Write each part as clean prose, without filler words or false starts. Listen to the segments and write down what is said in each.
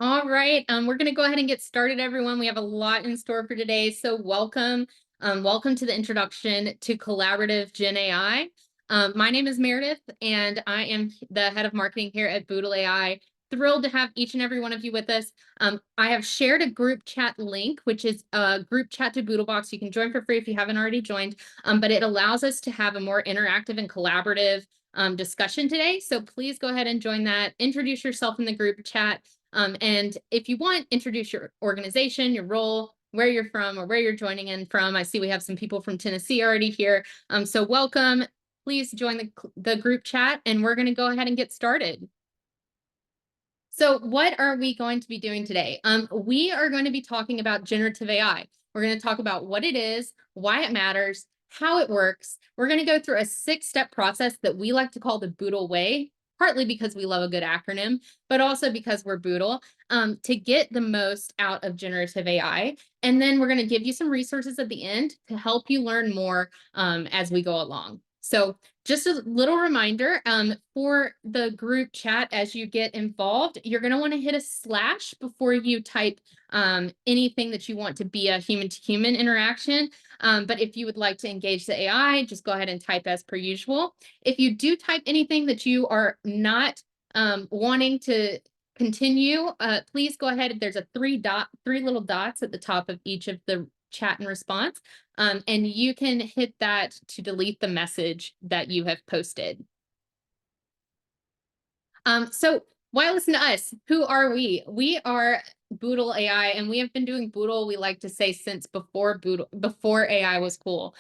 All right, we're going to go ahead and get started, everyone. We have a lot in store for today, so welcome. Welcome to the introduction to collaborative Gen AI. My name is Meredith, and I am the head of marketing here at Boodle AI. Thrilled to have each and every one of you with us. I have shared a group chat link, which is a group chat to Boodlebox. You can join for free if you haven't already joined, but it allows us to have a more interactive and collaborative discussion today. So please go ahead and join that. Introduce yourself in the group chat. And if you want, introduce your organization, your role, where you're from, or where you're joining in from. I see we have some people from Tennessee already here. So welcome. Please join the group chat, and we're going to go ahead and get started. So what are we going to be doing today? We are going to be talking about generative AI. We're going to talk about what it is, why it matters, how it works. We're going to go through a 6-step process that we like to call the Boodle way, partly because we love a good acronym, but also because we're Boodle, to get the most out of generative AI. And then we're going to give you some resources at the end to help you learn more as we go along. So just a little reminder, for the group chat, as you get involved, you're going to want to hit a / before you type anything that you want to be a human-to-human interaction. But if you would like to engage the AI, just go ahead and type as per usual. If you do type anything that you are not wanting to continue, please go ahead. There's a three little dots at the top of each of the chat and response. And you can hit that to delete the message that you have posted. So why listen to us? Who are we? We are Boodle AI, and we have been doing Boodle, we like to say, since before AI was cool.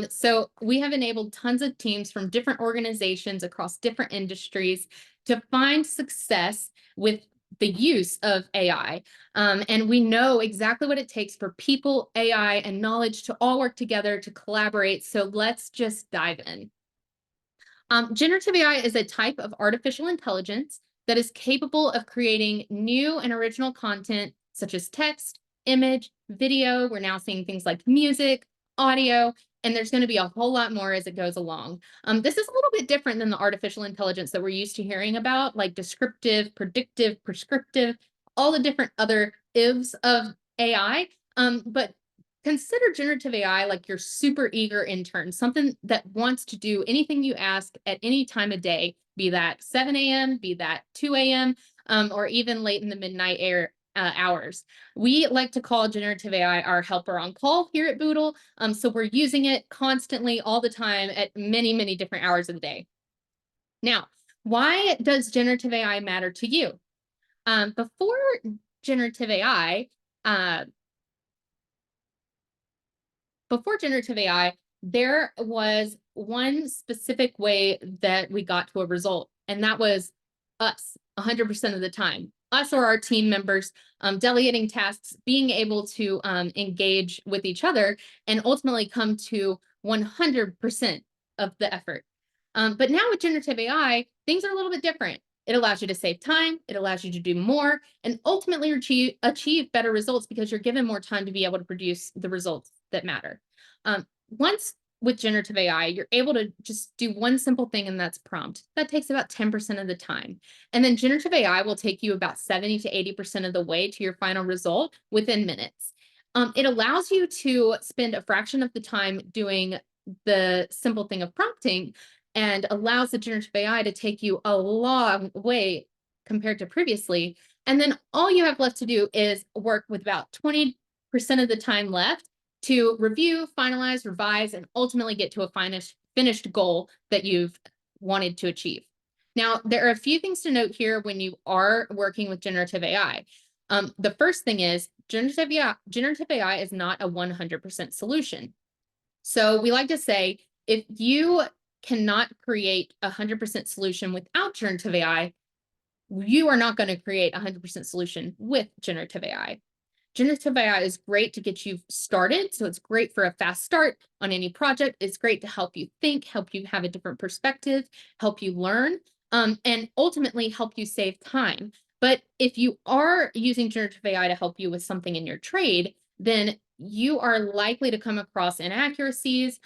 So we have enabled tons of teams from different organizations across different industries to find success with the use of AI. And we know exactly what it takes for people, AI, and knowledge to all work together to collaborate. So let's just dive in. Generative AI is a type of artificial intelligence that is capable of creating new and original content, such as text, image, video. We're now seeing things like music, audio, and there's going to be a whole lot more as it goes along. This is a little bit different than the artificial intelligence that we're used to hearing about, like descriptive, predictive, prescriptive, all the different other ifs of AI. But consider generative AI like your super eager intern, something that wants to do anything you ask at any time of day, be that 7 a.m., be that 2 a.m., or even late in the midnight hours. We like to call generative AI our helper on call here at Boodle. So we're using it constantly all the time at many, many different hours of the day. Now, why does generative AI matter to you? Before generative AI, there was one specific way that we got to a result, and that was us 100% of the time. Us or our team members delegating tasks, being able to engage with each other, and ultimately come to 100% of the effort. But now with generative AI, things are a little bit different. It allows you to save time, it allows you to do more, and ultimately achieve better results because you're given more time to be able to produce the results that matter. Once with generative AI, you're able to just do one simple thing, and that's prompt. That takes about 10% of the time. And then generative AI will take you about 70 to 80% of the way to your final result within minutes. It allows you to spend a fraction of the time doing the simple thing of prompting, and allows the generative AI to take you a long way compared to previously. And then all you have left to do is work with about 20% of the time left to review, finalize, revise, and ultimately get to a finished goal that you've wanted to achieve. Now, there are a few things to note here when you are working with generative AI. The first thing is generative AI is not a 100% solution. So we like to say, if you cannot create a 100% solution without generative AI, you are not going to create a 100% solution with generative AI. Generative AI is great to get you started. So it's great for a fast start on any project. It's great to help you think, help you have a different perspective, help you learn, and ultimately help you save time. But if you are using generative AI to help you with something in your trade, then you are likely to come across inaccuracies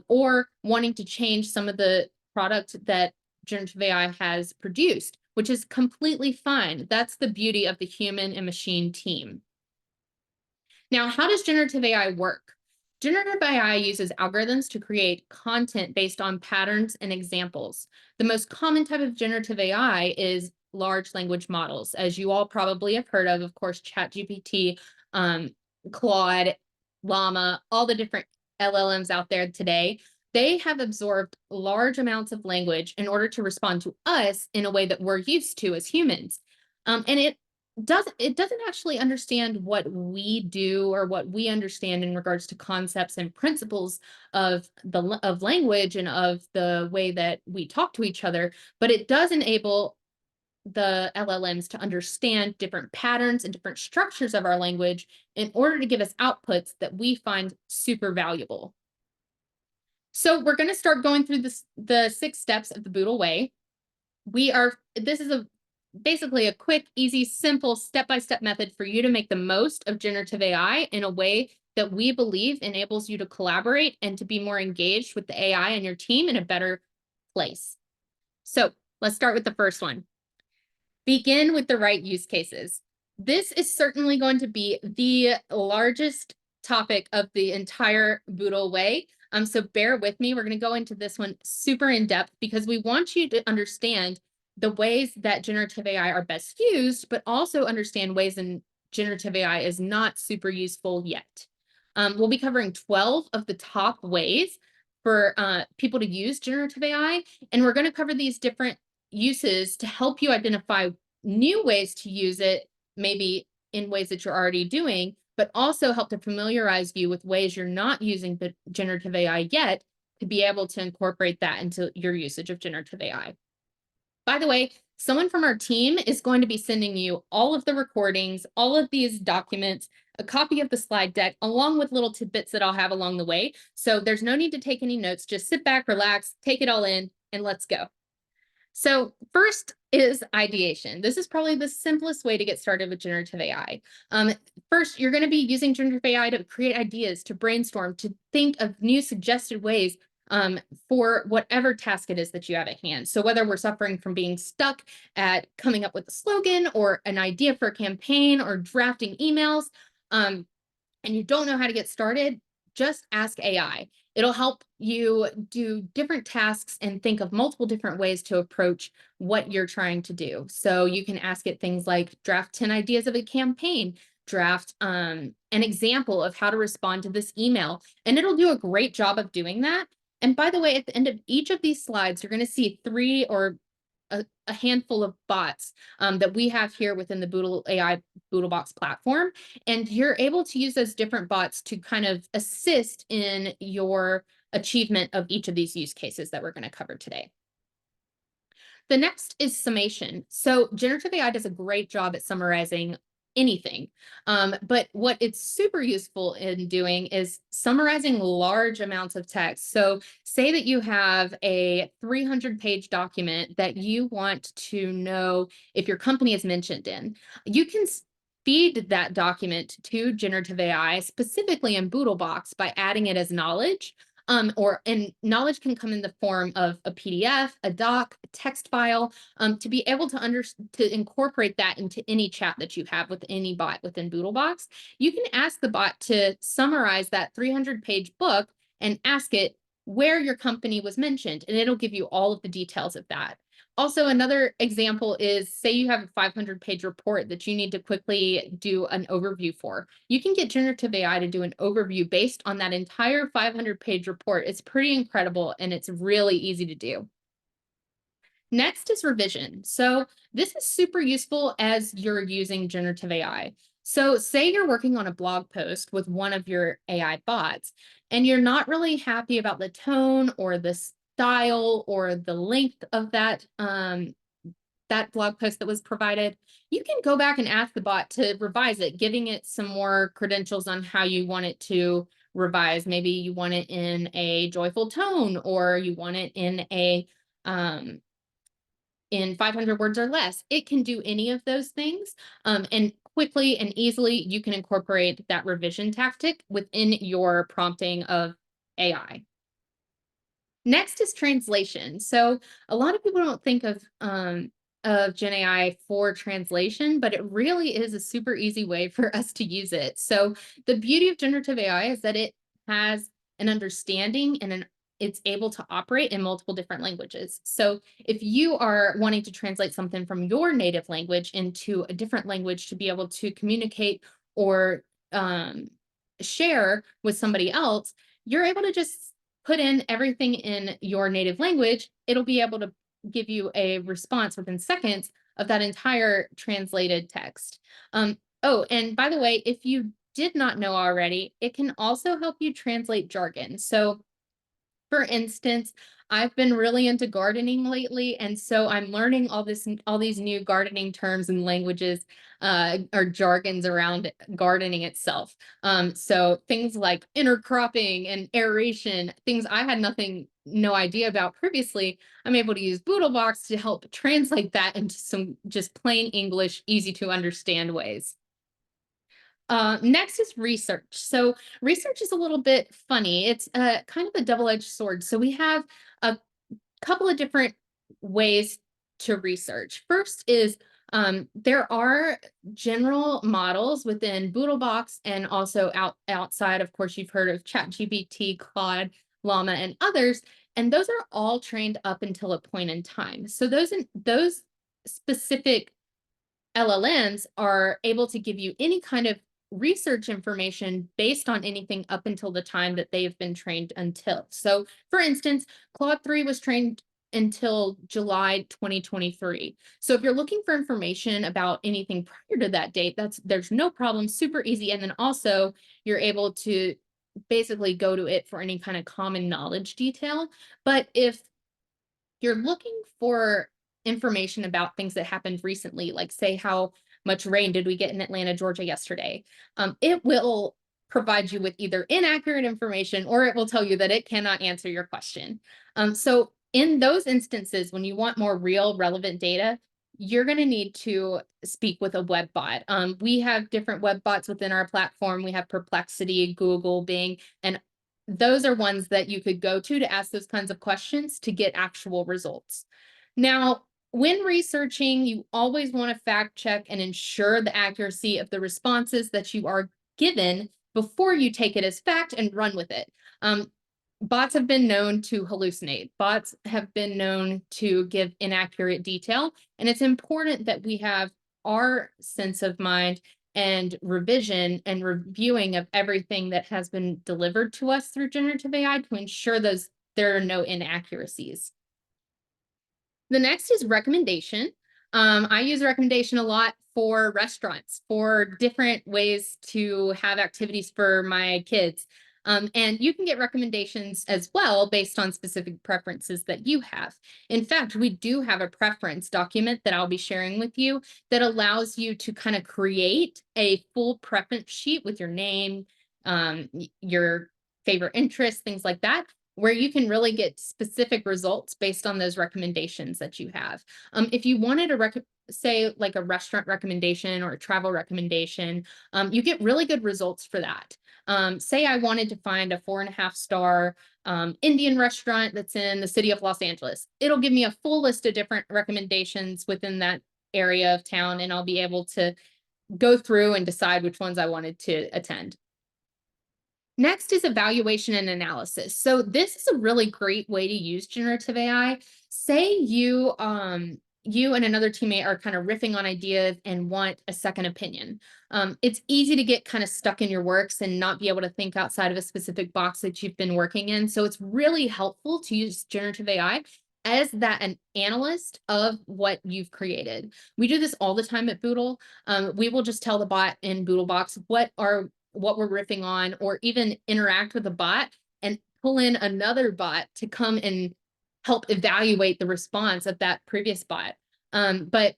or wanting to change some of the product that generative AI has produced, which is completely fine. That's the beauty of the human and machine team. Now, how does generative AI work? Generative AI uses algorithms to create content based on patterns and examples. The most common type of generative AI is large language models, as you all probably have heard of course, ChatGPT, um, Claude, Llama, all the different LLMs out there today. They have absorbed large amounts of language in order to respond to us in a way that we're used to as humans. And it doesn't actually understand what we do or what we understand in regards to concepts and principles of language and of the way that we talk to each other, but it does enable the LLMs to understand different patterns and different structures of our language in order to give us outputs that we find super valuable. So we're going to start going through the 6 steps of the Boodle way. This is basically a quick, easy, simple step-by-step method for you to make the most of generative AI in a way that we believe enables you to collaborate and to be more engaged with the AI and your team in a better place. So let's start with the first one. Begin with the right use cases. This is certainly going to be the largest topic of the entire Boodle way. So bear with me. We're going to go into this one super in depth because we want you to understand the ways that generative AI are best used, but also understand ways in generative AI is not super useful yet. We'll be covering 12 of the top ways for people to use generative AI, and we're going to cover these different uses to help you identify new ways to use it, maybe in ways that you're already doing, but also help to familiarize you with ways you're not using the generative AI yet to be able to incorporate that into your usage of generative AI. By the way, someone from our team is going to be sending you all of the recordings, all of these documents, a copy of the slide deck, along with little tidbits that I'll have along the way. So there's no need to take any notes. Just sit back, relax, take it all in, and let's go. So first is ideation. This is probably the simplest way to get started with generative AI. First, you're going to be using generative AI to create ideas, to brainstorm, to think of new suggested ways for whatever task it is that you have at hand. So whether we're suffering from being stuck at coming up with a slogan or an idea for a campaign or drafting emails, and you don't know how to get started, just ask AI. It'll help you do different tasks and think of multiple different ways to approach what you're trying to do. So you can ask it things like draft 10 ideas of a campaign, draft an example of how to respond to this email, and it'll do a great job of doing that. And by the way, at the end of each of these slides, you're going to see 3 or a handful of bots that we have here within the Boodle AI Boodlebox platform. And you're able to use those different bots to kind of assist in your achievement of each of these use cases that we're going to cover today. The next is summation. So generative AI does a great job at summarizing anything. But what it's super useful in doing is summarizing large amounts of text. So say that you have a 300-page document that you want to know if your company is mentioned in. You can feed that document to generative AI, specifically in Boodlebox, by adding it as knowledge. And knowledge can come in the form of a PDF, a doc, a text file, to be able to incorporate that into any chat that you have with any bot within Boodlebox. You can ask the bot to summarize that 300-page book and ask it where your company was mentioned, and it'll give you all of the details of that. Also, another example is, say you have a 500-page report that you need to quickly do an overview for. You can get generative AI to do an overview based on that entire 500-page report. It's pretty incredible, and it's really easy to do. Next is revision. So this is super useful as you're using generative AI. So say you're working on a blog post with one of your AI bots, and you're not really happy about the tone or the style or the length of that blog post that was provided. You can go back and ask the bot to revise it, giving it some more credentials on how you want it to revise. Maybe you want it in a joyful tone, or you want it in a in 500 words or less. It can do any of those things. And quickly and easily, you can incorporate that revision tactic within your prompting of AI. Next is translation. So a lot of people don't think of of GenAI for translation, but it really is a super easy way for us to use it. So the beauty of generative AI is that it has an understanding and it's able to operate in multiple different languages. So if you are wanting to translate something from your native language into a different language to be able to communicate or um, share with somebody else, you're able to just put in everything in your native language. It'll be able to give you a response within seconds of that entire translated text. Oh, and by the way, if you did not know already, it can also help you translate jargon. So for instance, I've been really into gardening lately, and so I'm learning all these new gardening terms and languages or jargons around gardening itself. So things like intercropping and aeration, things I had no idea about previously. I'm able to use Boodlebox to help translate that into some just plain English, easy to understand ways. Next is research. So research is a little bit funny. It's kind of a double-edged sword. So we have a couple of different ways to research. First is there are general models within Boodlebox and also outside. Of course, you've heard of ChatGPT, Claude, Llama, and others. And those are all trained up until a point in time. So those specific LLMs are able to give you any kind of research information based on anything up until the time that they've been trained until. So, for instance, Claude 3 was trained until July 2023. So if you're looking for information about anything prior to that date, there's no problem, super easy. And then also you're able to basically go to it for any kind of common knowledge detail. But if you're looking for information about things that happened recently, like say how much rain did we get in Atlanta, Georgia yesterday, it will provide you with either inaccurate information or it will tell you that it cannot answer your question. So in those instances, when you want more real relevant data, you're going to need to speak with a web bot. We have different web bots within our platform. We have Perplexity, Google, Bing, and those are ones that you could go to ask those kinds of questions to get actual results. Now, when researching, you always want to fact check and ensure the accuracy of the responses that you are given before you take it as fact and run with it. Bots have been known to hallucinate. Bots have been known to give inaccurate detail. And it's important that we have our sense of mind and revision and reviewing of everything that has been delivered to us through generative AI to ensure there are no inaccuracies. The next is recommendation. I use recommendation a lot for restaurants, for different ways to have activities for my kids. And you can get recommendations as well based on specific preferences that you have. In fact, we do have a preference document that I'll be sharing with you that allows you to kind of create a full preference sheet with your name, your favorite interests, things like that, where you can really get specific results based on those recommendations that you have. If you wanted say like a restaurant recommendation or a travel recommendation, you get really good results for that. Say I wanted to find a 4.5-star Indian restaurant that's in the city of Los Angeles. It'll give me a full list of different recommendations within that area of town, and I'll be able to go through and decide which ones I wanted to attend. Next is evaluation and analysis. So this is a really great way to use generative AI. Say you and another teammate are kind of riffing on ideas and want a second opinion. It's easy to get kind of stuck in your works and not be able to think outside of a specific box that you've been working in. So it's really helpful to use generative AI as an analyst of what you've created. We do this all the time at Boodle. We will just tell the bot in Boodlebox what we're riffing on, or even interact with a bot and pull in another bot to come and help evaluate the response of that previous bot. But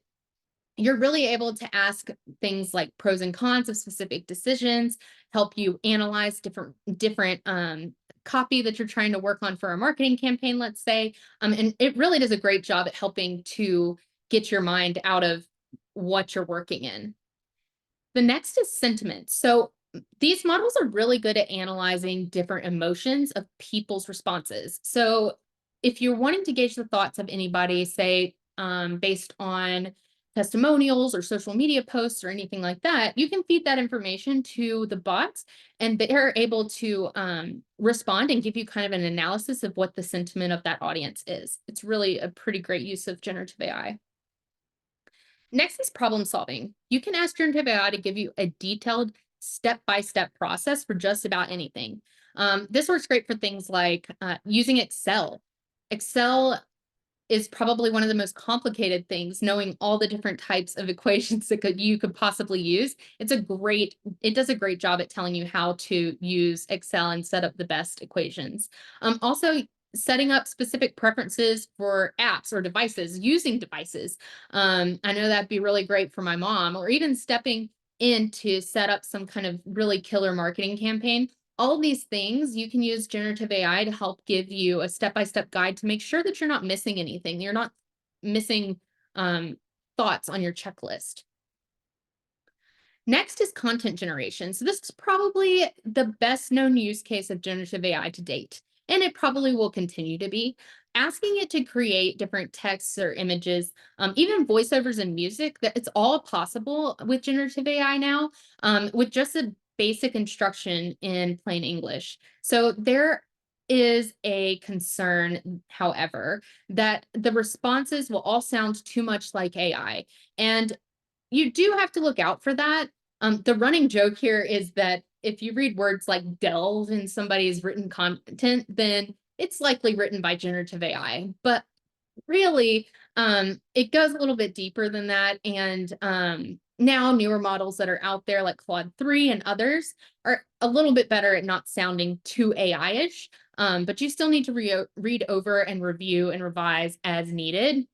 you're really able to ask things like pros and cons of specific decisions, help you analyze different copy that you're trying to work on for a marketing campaign, let's say. And it really does a great job at helping to get your mind out of what you're working in. The next is sentiment. So these models are really good at analyzing different emotions of people's responses. So if you're wanting to gauge the thoughts of anybody, say based on testimonials or social media posts or anything like that, you can feed that information to the bots and they're able to respond and give you kind of an analysis of what the sentiment of that audience is. It's really a pretty great use of generative AI. Next is problem solving. You can ask generative AI to give you a detailed step-by-step process for just about anything. This works great for things like using Excel. Excel is probably one of the most complicated things, knowing all the different types of equations that you could possibly use. It does a great job at telling you how to use Excel and set up the best equations. Also, setting up specific preferences for apps or devices, using devices. I know that'd be really great for my mom, or even stepping in to set up some kind of really killer marketing campaign. All of these things, you can use generative AI to help give you a step-by-step guide to make sure that you're not missing anything. You're not missing thoughts on your checklist. Next is content generation. So this is probably the best known use case of generative AI to date, and it probably will continue to be. Asking it to create different texts or images, even voiceovers and music, that it's all possible with generative AI now, with just a basic instruction in plain English. So there is a concern, however, that the responses will all sound too much like AI. And you do have to look out for that. The running joke here is that if you read words like delve in somebody's written content, then it's likely written by generative AI. But really, it goes a little bit deeper than that. And now newer models that are out there like Claude 3 and others are a little bit better at not sounding too AI-ish. But you still need to read over and review and revise as needed.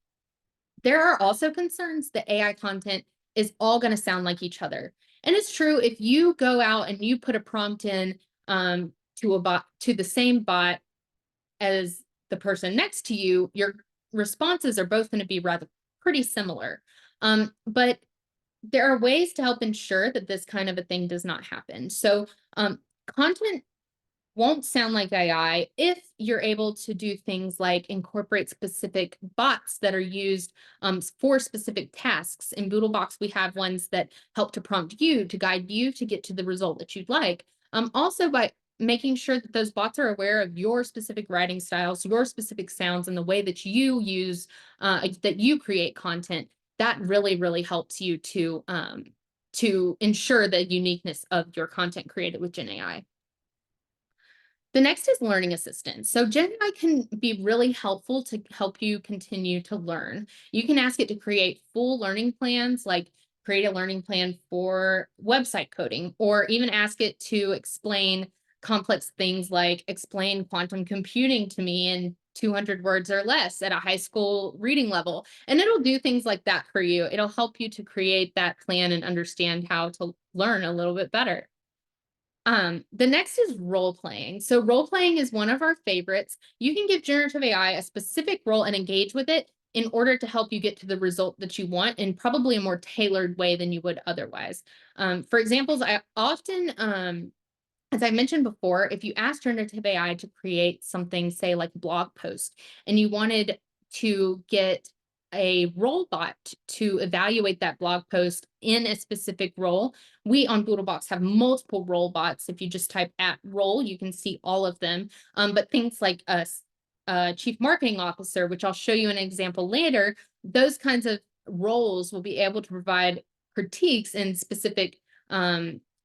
There are also concerns that AI content is all going to sound like each other. And it's true, if you go out and you put a prompt in to a bot, to the same bot as the person next to you, your responses are both going to be rather pretty similar. But there are ways to help ensure that this kind of a thing does not happen. So content won't sound like AI if you're able to do things like incorporate specific bots that are used for specific tasks. In Boodlebox, we have ones that help to prompt you, to guide you to get to the result that you'd like. Also, by making sure that those bots are aware of your specific writing styles, your specific sounds, and the way that you use, that you create content, that really, really helps you to ensure the uniqueness of your content created with GenAI. The next is learning assistance. So GenAI can be really helpful to help you continue to learn. You can ask it to create full learning plans, like create a learning plan for website coding, or even ask it to explain complex things like explain quantum computing to me in 200 words or less at a high school reading level. And it'll do things like that for you. It'll help you to create that plan and understand how to learn a little bit better. The next is role playing. So role playing is one of our favorites. You can give generative AI a specific role and engage with it in order to help you get to the result that you want in probably a more tailored way than you would otherwise. For examples, I often, as I mentioned before, if you asked generative AI to create something, say like a blog post, and you wanted to get a role bot to evaluate that blog post in a specific role, we on Boodlebox have multiple role bots. If you just type @role, you can see all of them. But things like a chief marketing officer, which I'll show you an example later, those kinds of roles will be able to provide critiques and specific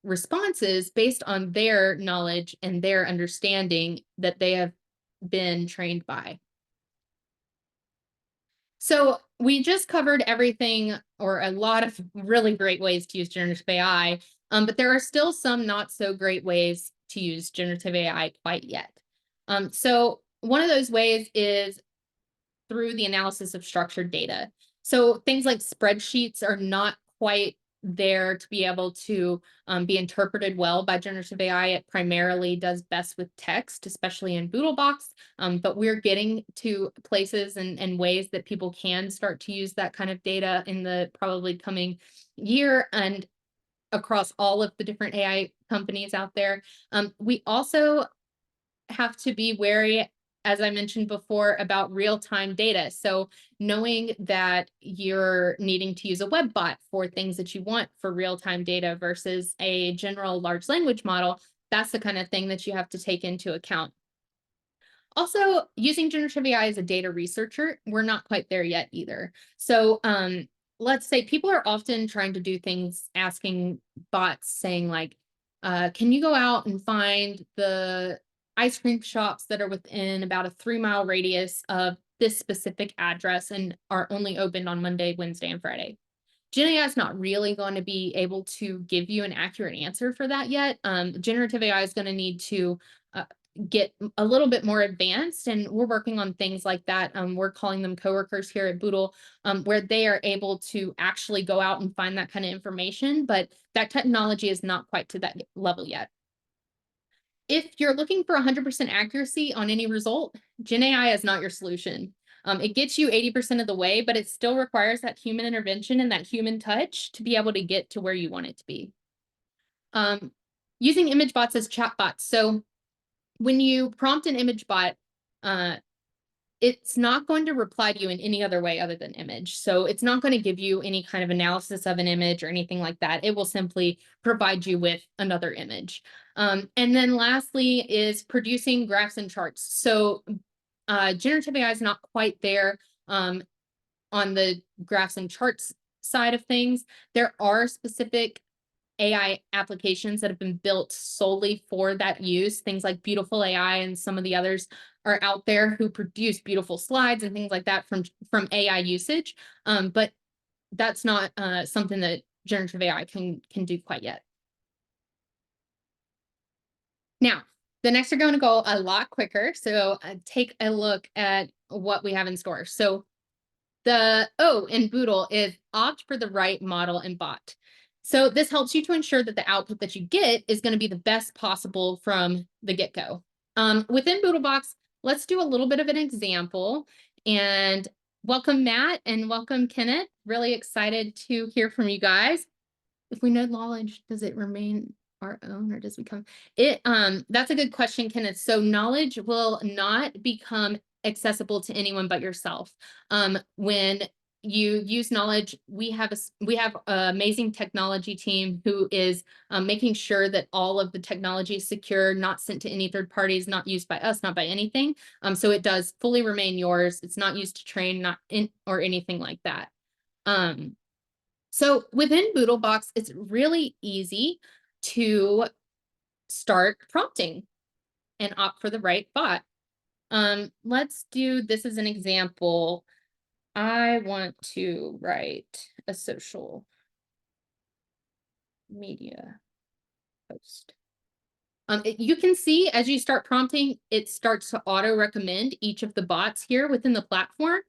responses based on their knowledge and their understanding that they have been trained by. So we just covered everything, or a lot of really great ways to use generative AI, but there are still some not so great ways to use generative AI quite yet. So one of those ways is through the analysis of structured data. So things like spreadsheets are not quite there to be able to be interpreted well by generative AI. It primarily does best with text, especially in Boodlebox. But we're getting to places and ways that people can start to use that kind of data in the probably coming year and across all of the different AI companies out there. We also have to be wary as I mentioned before, about real-time data. So knowing that you're needing to use a web bot for things that you want for real-time data versus a general large language model, that's the kind of thing that you have to take into account. Also, using generative AI as a data researcher, we're not quite there yet either. So let's say people are often trying to do things, asking bots saying like, can you go out and find the ice cream shops that are within about a 3-mile radius of this specific address and are only opened on Monday, Wednesday, and Friday? GenAI is not really going to be able to give you an accurate answer for that yet. Generative AI is going to need to uh, get a little bit more advanced, and we're working on things like that. We're calling them coworkers here at Boodle, where they are able to actually go out and find that kind of information, but that technology is not quite to that level yet. If you're looking for 100% accuracy on any result, GenAI is not your solution. It gets you 80% of the way, but it still requires that human intervention and that human touch to be able to get to where you want it to be. Using image bots as chat bots. So when you prompt an image bot, it's not going to reply to you in any other way other than image. So it's not going to give you any kind of analysis of an image or anything like that. It will simply provide you with another image. And then lastly is producing graphs and charts. So generative AI is not quite there on the graphs and charts side of things. There are specific AI applications that have been built solely for that use. Things like Beautiful AI and some of the others are out there who produce beautiful slides and things like that from AI usage. But that's not something that generative AI can do quite yet. Now, the next are going to go a lot quicker. So take a look at what we have in store. So the O in Boodle is opt for the right model and bot. So this helps you to ensure that the output that you get is going to be the best possible from the get-go. Within Boodlebox, let's do a little bit of an example. And welcome, Matt, and welcome, Kenneth. Really excited to hear from you guys. If we know knowledge, does it remain our own or does it become it? That's a good question, Kenneth. So knowledge will not become accessible to anyone but yourself. When you use knowledge, we have an amazing technology team who is making sure that all of the technology is secure, not sent to any third parties, not used by us, not by anything. So it does fully remain yours. It's not used to train, not in or anything like that. So within Boodlebox, it's really easy to start prompting and opt for the right bot. Let's do this as an example. I want to write a social media post. You can see as you start prompting, it starts to auto recommend each of the bots here within the platform.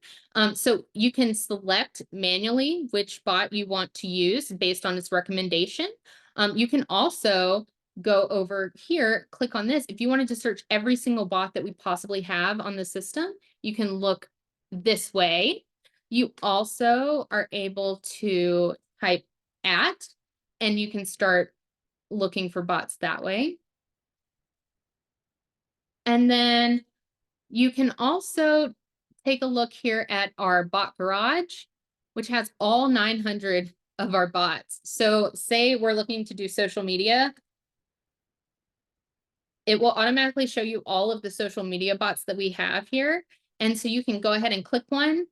So you can select manually which bot you want to use based on its recommendation. You can also go over here, click on this. If you wanted to search every single bot that we possibly have on the system, you can look this way. You also are able to type @ and you can start looking for bots that way. And then you can also take a look here at our bot garage, which has all 900 of our bots. So say we're looking to do social media, it will automatically show you all of the social media bots that we have here. And so you can go ahead and click one.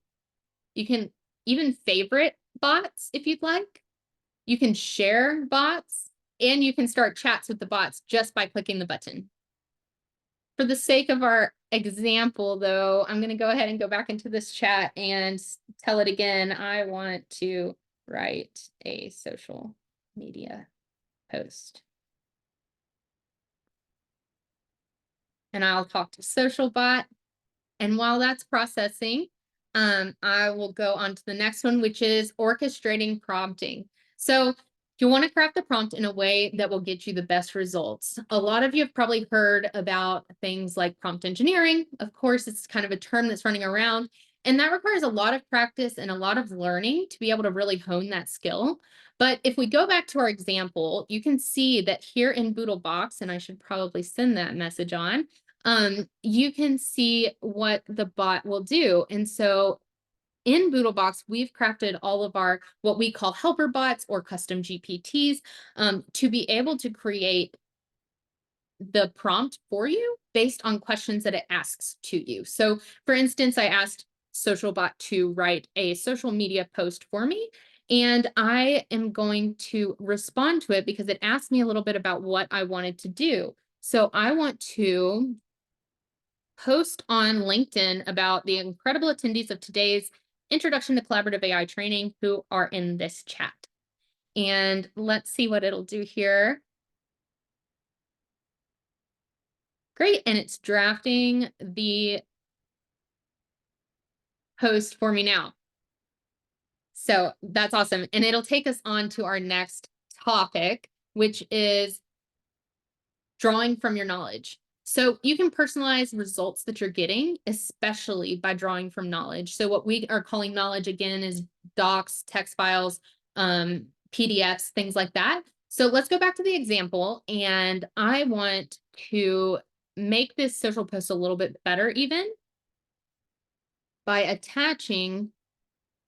You can even favorite bots if you'd like. You can share bots, and you can start chats with the bots just by clicking the button. For the sake of our example, though, I'm going to go ahead and go back into this chat and tell it again. I want to write a social media post. And I'll talk to social bot. And while that's processing, I will go on to the next one, which is orchestrating prompting. So you want to craft the prompt in a way that will get you the best results. A lot of you have probably heard about things like prompt engineering. Of course, it's kind of a term that's running around, and that requires a lot of practice and a lot of learning to be able to really hone that skill. But if we go back to our example, you can see that here in Boodlebox, and I should probably send that message on, you can see what the bot will do. And so in Boodlebox, we've crafted all of our what we call helper bots or custom GPTs to be able to create the prompt for you based on questions that it asks to you. So for instance, I asked SocialBot to write a social media post for me, and I am going to respond to it because it asked me a little bit about what I wanted to do. So I want to post on LinkedIn about the incredible attendees of today's Introduction to Collaborative AI training who are in this chat. And let's see what it'll do here. Great, and it's drafting the post for me now. So that's awesome. And it'll take us on to our next topic, which is drawing from your knowledge. So you can personalize results that you're getting, especially by drawing from knowledge. So what we are calling knowledge again is docs, text files, PDFs, things like that. So let's go back to the example, and I want to make this social post a little bit better even by attaching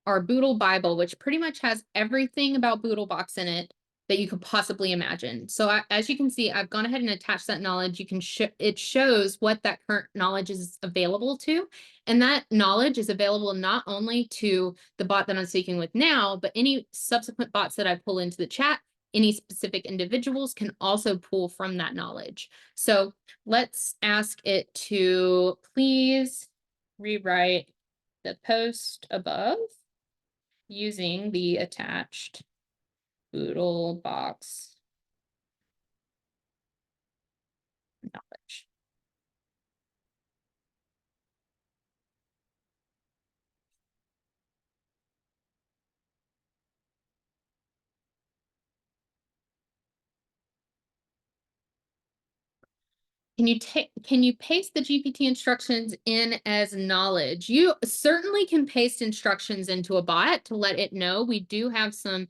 our Boodle Bible, which pretty much has everything about Boodlebox in it that you could possibly imagine. So as you can see, I've gone ahead and attached that knowledge. You can it shows what that current knowledge is available to. And that knowledge is available not only to the bot that I'm speaking with now, but any subsequent bots that I pull into the chat, any specific individuals can also pull from that knowledge. So let's ask it to please rewrite the post above using the attached Boodlebox knowledge. Can you paste the GPT instructions in as knowledge? You certainly can paste instructions into a bot to let it know. We do have some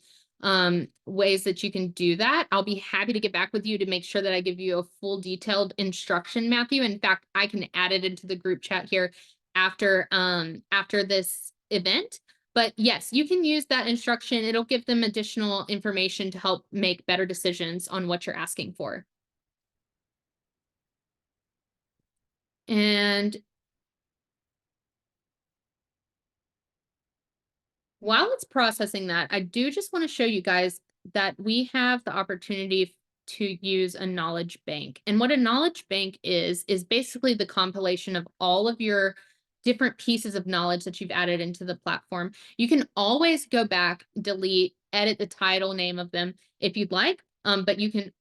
ways that you can do that. I'll be happy to get back with you to make sure that I give you a full detailed instruction, Matthew. In fact, I can add it into the group chat here after this event. But yes, you can use that instruction. It'll give them additional information to help make better decisions on what you're asking for. And while it's processing that, I do just want to show you guys that we have the opportunity to use a knowledge bank. And what a knowledge bank is basically the compilation of all of your different pieces of knowledge that you've added into the platform. You can always go back, delete, edit the title name of them if you'd like, but you can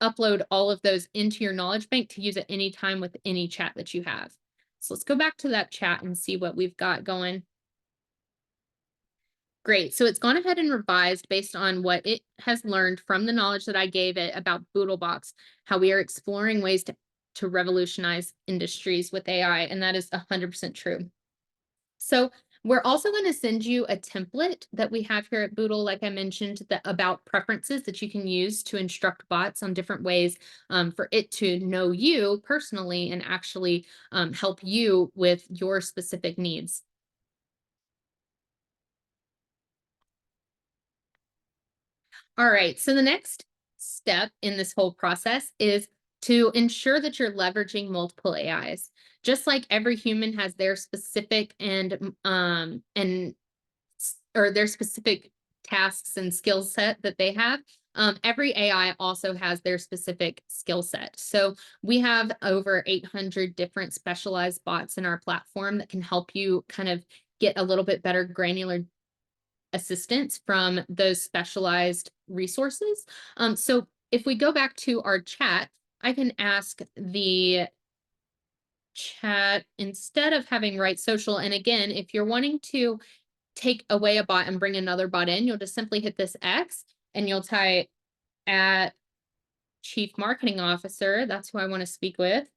upload all of those into your knowledge bank to use at any time with any chat that you have. So let's go back to that chat and see what we've got going. Great. So it's gone ahead and revised based on what it has learned from the knowledge that I gave it about Boodlebox, how we are exploring ways to revolutionize industries with AI. And that is 100% true. So we're also going to send you a template that we have here at Boodle, like I mentioned, about preferences that you can use to instruct bots on different ways for it to know you personally and actually help you with your specific needs. All right, so the next step in this whole process is to ensure that you're leveraging multiple AIs. Just like every human has their specific or their specific tasks and skill set that they have, every AI also has their specific skill set. So we have over 800 different specialized bots in our platform that can help you kind of get a little bit better granular assistance from those specialized resources. So if we go back to our chat, I can ask the chat instead of having write social. And again, if you're wanting to take away a bot and bring another bot in, you'll just simply hit this X and you'll type at Chief Marketing Officer. That's who I want to speak with.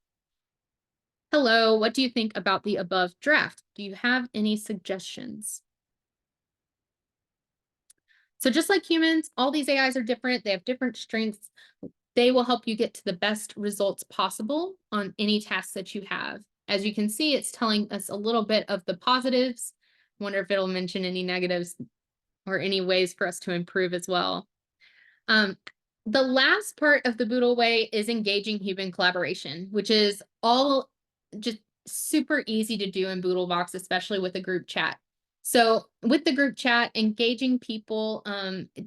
Hello, what do you think about the above draft? Do you have any suggestions? So just like humans, all these AIs are different. They have different strengths, They will help you get to the best results possible on any task that you have. As you can see, it's telling us a little bit of the positives. Wonder if it'll mention any negatives or any ways for us to improve as well. The last part of the Boodle way is engaging human collaboration, which is all just super easy to do in Boodlebox, especially with a group chat. So with the group chat, engaging people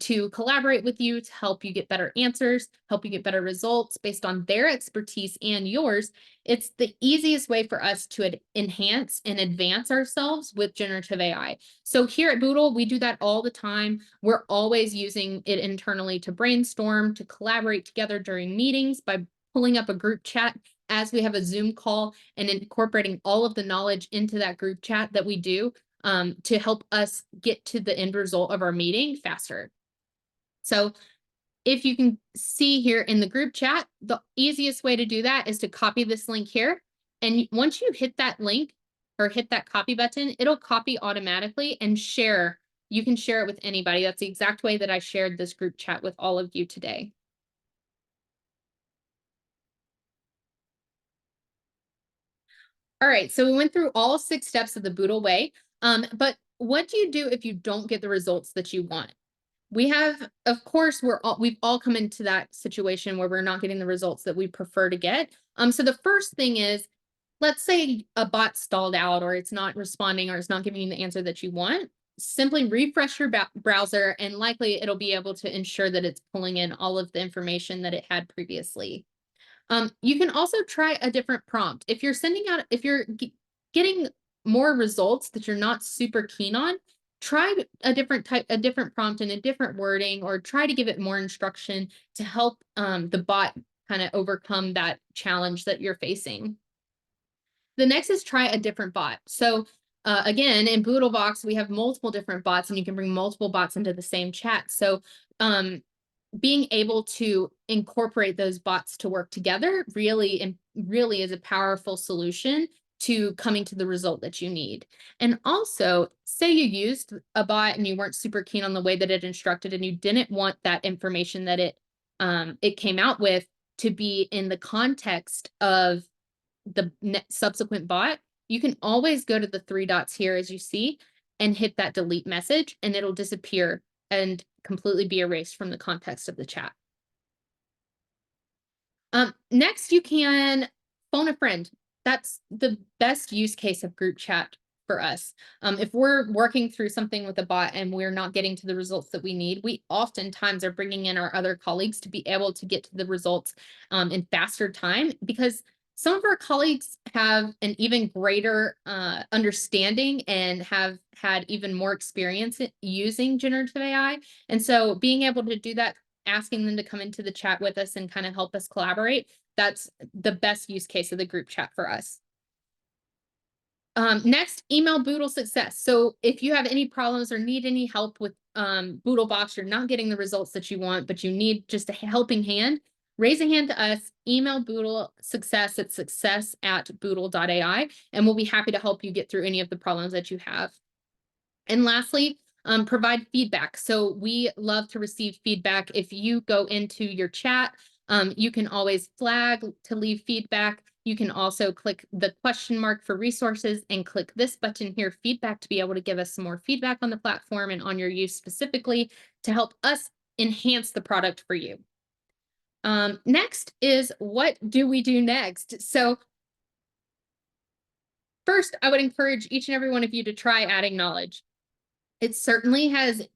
to collaborate with you to help you get better answers, help you get better results based on their expertise and yours, it's the easiest way for us to enhance and advance ourselves with generative AI. So here at Boodle, we do that all the time. We're always using it internally to brainstorm, to collaborate together during meetings by pulling up a group chat as we have a Zoom call and incorporating all of the knowledge into that group chat that we do to help us get to the end result of our meeting faster. So if you can see here in the group chat, the easiest way to do that is to copy this link here. And once you hit that link or hit that copy button, it'll copy automatically and share. You can share it with anybody. That's the exact way that I shared this group chat with all of you today. All right, so we went through all 6 steps of the Boodle way. But what do you do if you don't get the results that you want? We have, of course, we've all come into that situation where we're not getting the results that we prefer to get. So the first thing is, let's say a bot stalled out or it's not responding or it's not giving you the answer that you want. Simply refresh your browser and likely it'll be able to ensure that it's pulling in all of the information that it had previously. You can also try a different prompt. If you're if you're getting more results that you're not super keen on, try a different prompt and a different wording, or try to give it more instruction to help the bot kind of overcome that challenge that you're facing. The next is try a different bot. So again, in Boodlebox, we have multiple different bots and you can bring multiple bots into the same chat. So being able to incorporate those bots to work together really is a powerful solution to coming to the result that you need. And also, say you used a bot and you weren't super keen on the way that it instructed and you didn't want that information that it came out with to be in the context of the subsequent bot, you can always go to the 3 dots here as you see and hit that delete message and it'll disappear and completely be erased from the context of the chat. Next, you can phone a friend. That's the best use case of group chat for us. If we're working through something with a bot and we're not getting to the results that we need, we oftentimes are bringing in our other colleagues to be able to get to the results in faster time, because some of our colleagues have an even greater understanding and have had even more experience using generative AI. And so being able to do that, asking them to come into the chat with us and kind of help us collaborate, that's the best use case of the group chat for us. Next, email Boodle success. So if you have any problems or need any help with Boodlebox, you're not getting the results that you want, but you need just a helping hand, raise a hand to us, email Boodle success at success@boodle.ai, and we'll be happy to help you get through any of the problems that you have. And lastly, provide feedback. So we love to receive feedback. If you go into your chat, you can always flag to leave feedback. You can also click the question mark for resources and click this button here, feedback, to be able to give us some more feedback on the platform and on your use specifically to help us enhance the product for you. Next is, what do we do next? So first, I would encourage each and every one of you to try adding knowledge. It certainly has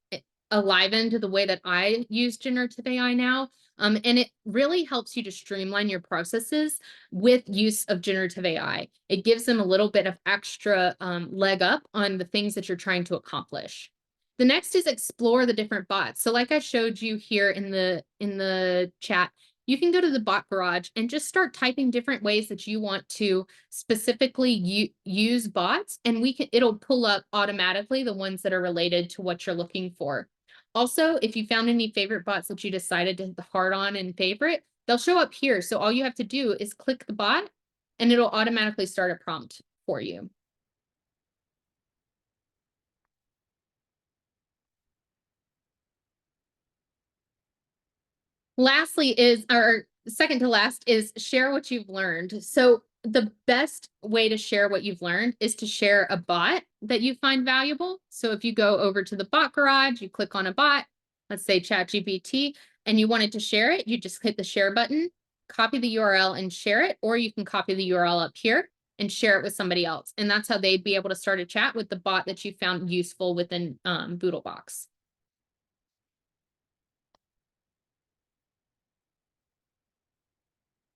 enlivened the way that I use generative AI now. And it really helps you to streamline your processes with use of generative AI. It gives them a little bit of extra leg up on the things that you're trying to accomplish. The next is explore the different bots. So like I showed you here in the chat, you can go to the bot garage and just start typing different ways that you want to specifically use bots, and it'll pull up automatically the ones that are related to what you're looking for. Also, if you found any favorite bots that you decided to hit the heart on and favorite, they'll show up here. So all you have to do is click the bot and it'll automatically start a prompt for you. Lastly is, or second to last, is share what you've learned. So the best way to share what you've learned is to share a bot that you find valuable. So if you go over to the bot garage, you click on a bot, let's say ChatGPT, and you wanted to share it, you just hit the share button, copy the URL and share it, or you can copy the URL up here and share it with somebody else. And that's how they'd be able to start a chat with the bot that you found useful within Boodlebox.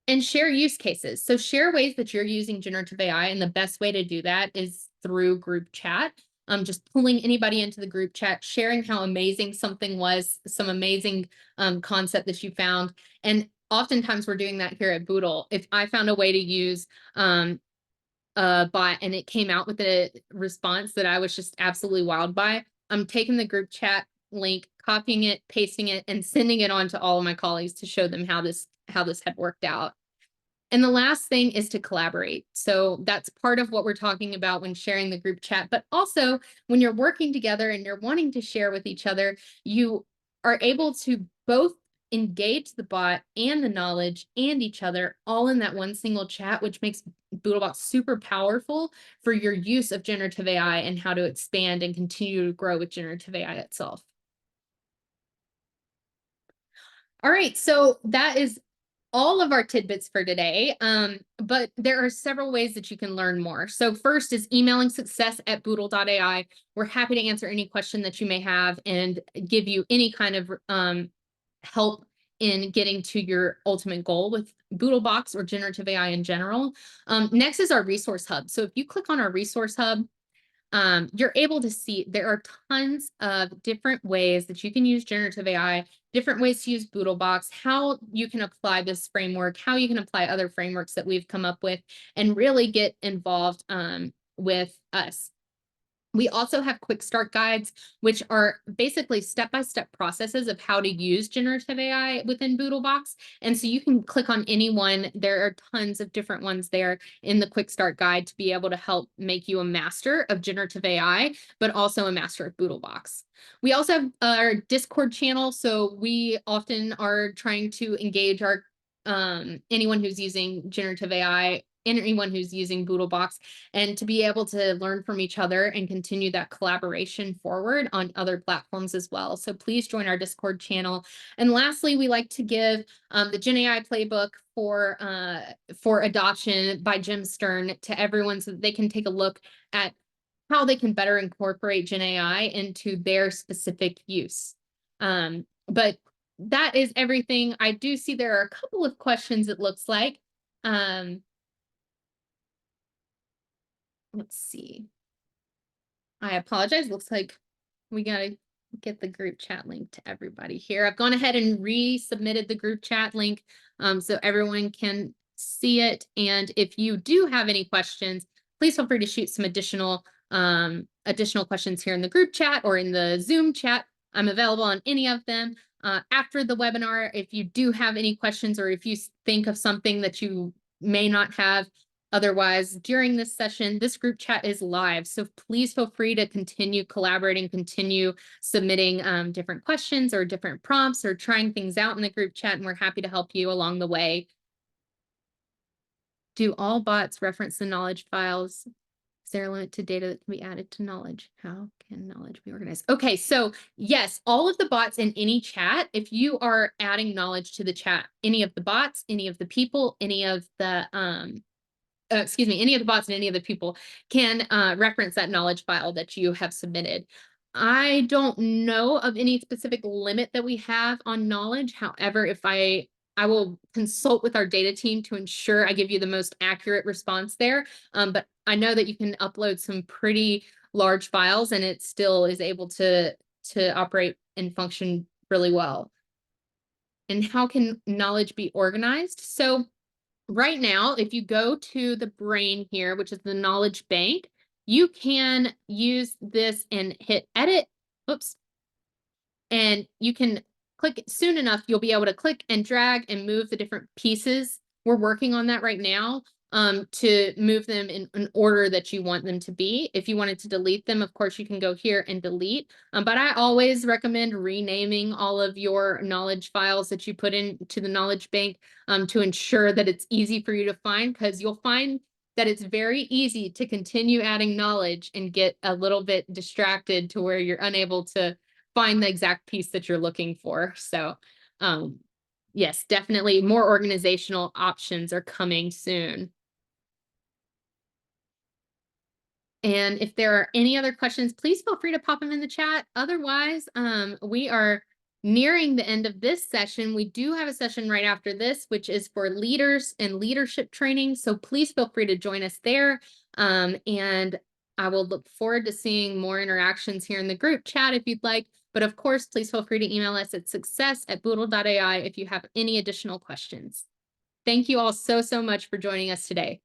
And share use cases. So share ways that you're using generative AI, and the best way to do that is through group chat. Just pulling anybody into the group chat, sharing how amazing something was, some amazing concept that you found. And oftentimes we're doing that here at Boodle. If I found a way to use a bot and it came out with a response that I was just absolutely wowed by, I'm taking the group chat link, copying it, pasting it, and sending it on to all of my colleagues to show them how this had worked out. And the last thing is to collaborate. So that's part of what we're talking about when sharing the group chat, but also when you're working together and you're wanting to share with each other, you are able to both engage the bot and the knowledge and each other all in that one single chat, which makes Boodlebox super powerful for your use of generative AI and how to expand and continue to grow with generative AI itself. All right, so that is all of our tidbits for today. But there are several ways that you can learn more. So first is emailing success@boodle.ai. We're happy to answer any question that you may have and give you any kind of help in getting to your ultimate goal with Boodlebox or generative AI in general. Next is our resource hub. So if you click on our resource hub, you're able to see there are tons of different ways that you can use generative AI, different ways to use Boodlebox, how you can apply this framework, how you can apply other frameworks that we've come up with, and really get involved with us. We also have quick start guides, which are basically step-by-step processes of how to use generative AI within Boodlebox. And so you can click on any one. There are tons of different ones there in the quick start guide to be able to help make you a master of generative AI, but also a master of Boodlebox. We also have our Discord channel. So we often are trying to engage our anyone who's using generative AI, anyone who's using Boodlebox, and to be able to learn from each other and continue that collaboration forward on other platforms as well. So please join our Discord channel. And lastly, we like to give the GenAI playbook for adoption by Jim Stern to everyone so that they can take a look at how they can better incorporate GenAI into their specific use. But that is everything. I do see there are a couple of questions, it looks like. Let's see. I apologize. Looks like we gotta get the group chat link to everybody here. I've gone ahead and resubmitted the group chat link so everyone can see it. And if you do have any questions, please feel free to shoot some additional questions here in the group chat or in the Zoom chat. I'm available on any of them. After the webinar, if you do have any questions or if you think of something that you may not have otherwise during this session, this group chat is live. So please feel free to continue collaborating, continue submitting different questions or different prompts or trying things out in the group chat, and we're happy to help you along the way. Do all bots reference the knowledge files? Is there a limit to data that can be added to knowledge? How can knowledge be organized? Okay, so yes, all of the bots in any chat, if you are adding knowledge to the chat, any of the bots, any of the people, any of the any of the bots and any of the people can reference that knowledge file that you have submitted. I don't know of any specific limit that we have on knowledge. However, if I will consult with our data team to ensure I give you the most accurate response there. But I know that you can upload some pretty large files and it still is able to operate and function really well. And how can knowledge be organized? So right now, if you go to the brain here, which is the knowledge bank, you can use this and hit edit. Oops. And you can click it soon enough, you'll be able to click and drag and move the different pieces. We're working on that right now. to move them in an order that you want them to be. If you wanted to delete them, of course, you can go here and delete. But I always recommend renaming all of your knowledge files that you put into the knowledge bank to ensure that it's easy for you to find, because you'll find that it's very easy to continue adding knowledge and get a little bit distracted to where you're unable to find the exact piece that you're looking for. So yes, definitely more organizational options are coming soon. And if there are any other questions, please feel free to pop them in the chat. Otherwise, we are nearing the end of this session. We do have a session right after this, which is for leaders and leadership training. So please feel free to join us there. And I will look forward to seeing more interactions here in the group chat if you'd like. But of course, please feel free to email us at success@boodle.ai if you have any additional questions. Thank you all so much for joining us today.